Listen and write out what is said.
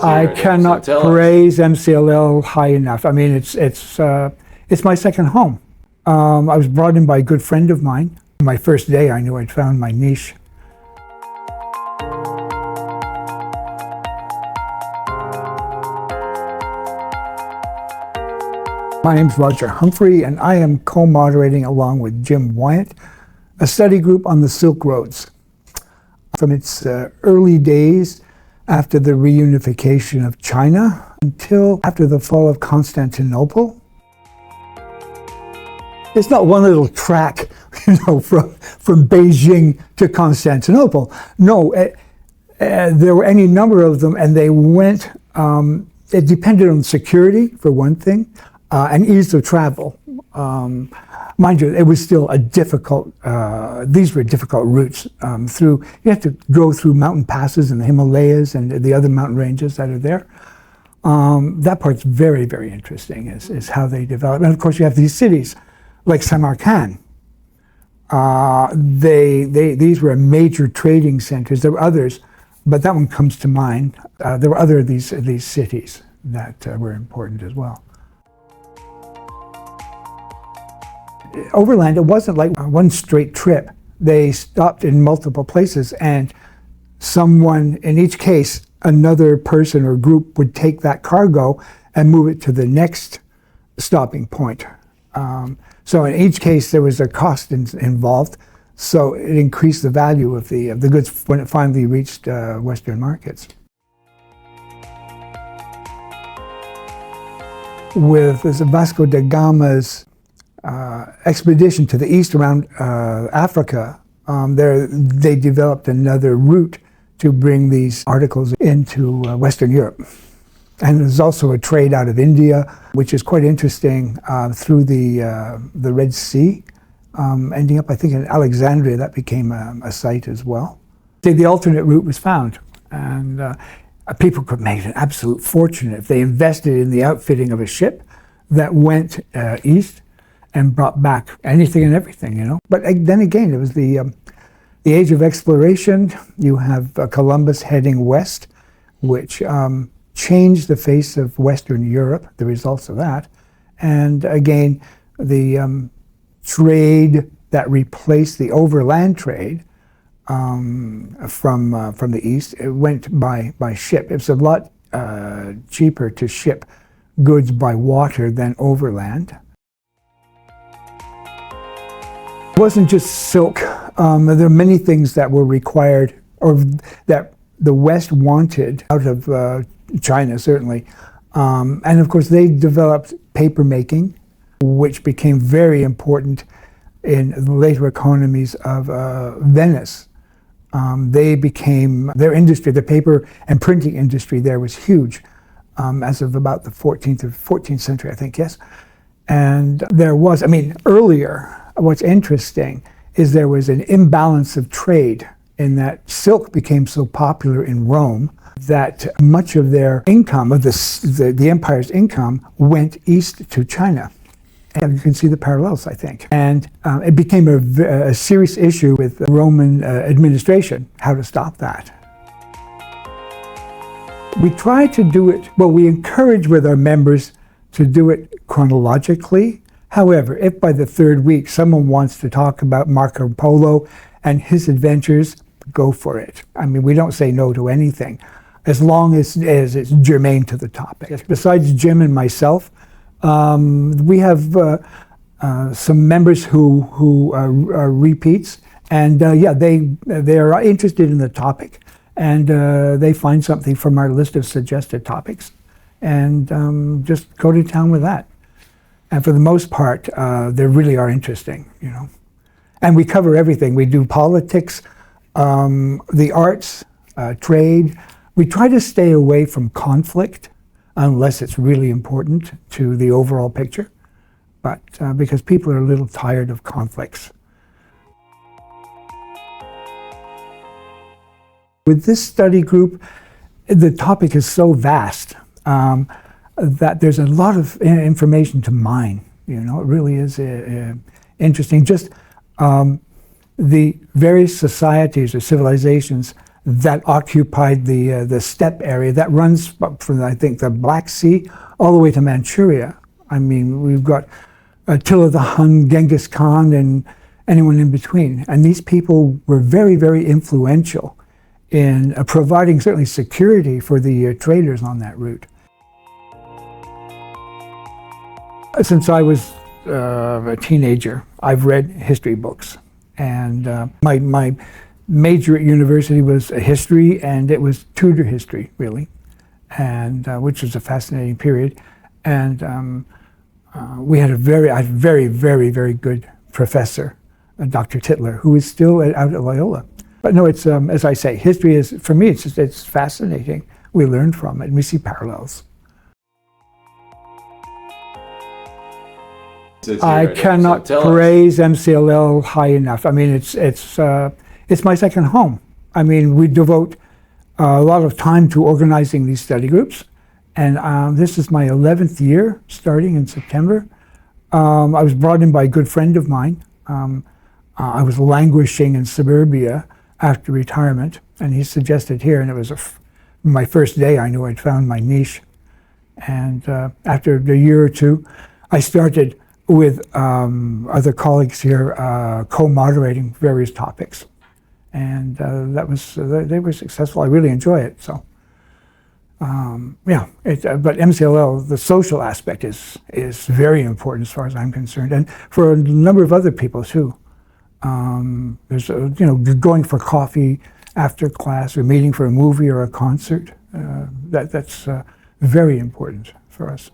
I cannot praise MCLL high enough. I mean, it's my second home. I was brought in by a good friend of mine. My first day, I knew I'd found my niche. My name's Roger Humphrey, and I am co-moderating along with Jim Wyant a study group on the Silk Roads. From its early days after the reunification of China until after the fall of Constantinople. It's not one little track, from Beijing to Constantinople. No, there were any number of them, and they went, it depended on security, for one thing, and ease of travel. Mind you, it was still a difficult, these were difficult routes you have to go through mountain passes in the Himalayas and the other mountain ranges that are there. That part's very, very interesting, is how they develop. And of course you have these cities, like Samarkand. These were major trading centers. There were others, but that one comes to mind. There were other of these cities that were important as well. Overland, it wasn't like one straight trip. They stopped in multiple places, and someone, in each case, another person or group would take that cargo and move it to the next stopping point. So in each case, there was a cost involved, so it increased the value of the goods when it finally reached Western markets. With Vasco da Gama's expedition to the east around Africa, they developed another route to bring these articles into Western Europe. And there's also a trade out of India, which is quite interesting, through the Red Sea, ending up, I think, in Alexandria. That became a site as well. The alternate route was found, and people could make an absolute fortune if they invested in the outfitting of a ship that went east and brought back anything and everything, But then again, it was the age of exploration. You have Columbus heading west, which changed the face of Western Europe, the results of that. And again, the trade that replaced the overland trade from the east, it went by ship. It was a lot cheaper to ship goods by water than overland. It wasn't just silk. There are many things that were required, or that the West wanted out of China, certainly. And of course, they developed paper making, which became very important in the later economies of Venice. Their industry, the paper and printing industry there was huge, as of about the 14th century, I think, yes. And there was, earlier, what's interesting is there was an imbalance of trade in that silk became so popular in Rome that much of their income, of the empire's income, went east to China. And you can see the parallels, I think. And it became a serious issue with the Roman administration, how to stop that. We try to do it, we encourage with our members to do it chronologically. However, if by the third week someone wants to talk about Marco Polo and his adventures, go for it. We don't say no to anything, as long as it's germane to the topic. Besides Jim and myself, we have some members who are repeats, and they are interested in the topic, and they find something from our list of suggested topics, and just go to town with that. And for the most part, they really are interesting, And we cover everything. We do politics, the arts, trade. We try to stay away from conflict unless it's really important to the overall picture, but because people are a little tired of conflicts. With this study group, the topic is so vast that there's a lot of information to mine. It really is interesting. Just the various societies or civilizations that occupied the steppe area that runs from, I think, the Black Sea all the way to Manchuria. I mean, we've got Attila the Hun, Genghis Khan, and anyone in between. And these people were very, very influential in providing certainly security for the traders on that route. Since I was a teenager, I've read history books. And my major at university was history, and it was Tudor history, really, and which was a fascinating period. And we had a very, very good professor, Dr. Tytler, who is still out at Loyola. But no, it's as I say, history is, for me, it's fascinating. We learn from it, and we see parallels. I cannot praise MCLL high enough. I mean, it's my second home. I mean, we devote a lot of time to organizing these study groups, and this is my 11th year, starting in September. I was brought in by a good friend of mine. I was languishing in suburbia after retirement, and he suggested here, and it was my first day I knew I'd found my niche. And after a year or two, I started with other colleagues here, co-moderating various topics. And they were successful. I really enjoy it. So, yeah. But MCLL, the social aspect is very important as far as I'm concerned, and for a number of other people too. There's going for coffee after class, or meeting for a movie or a concert. That's very important for us.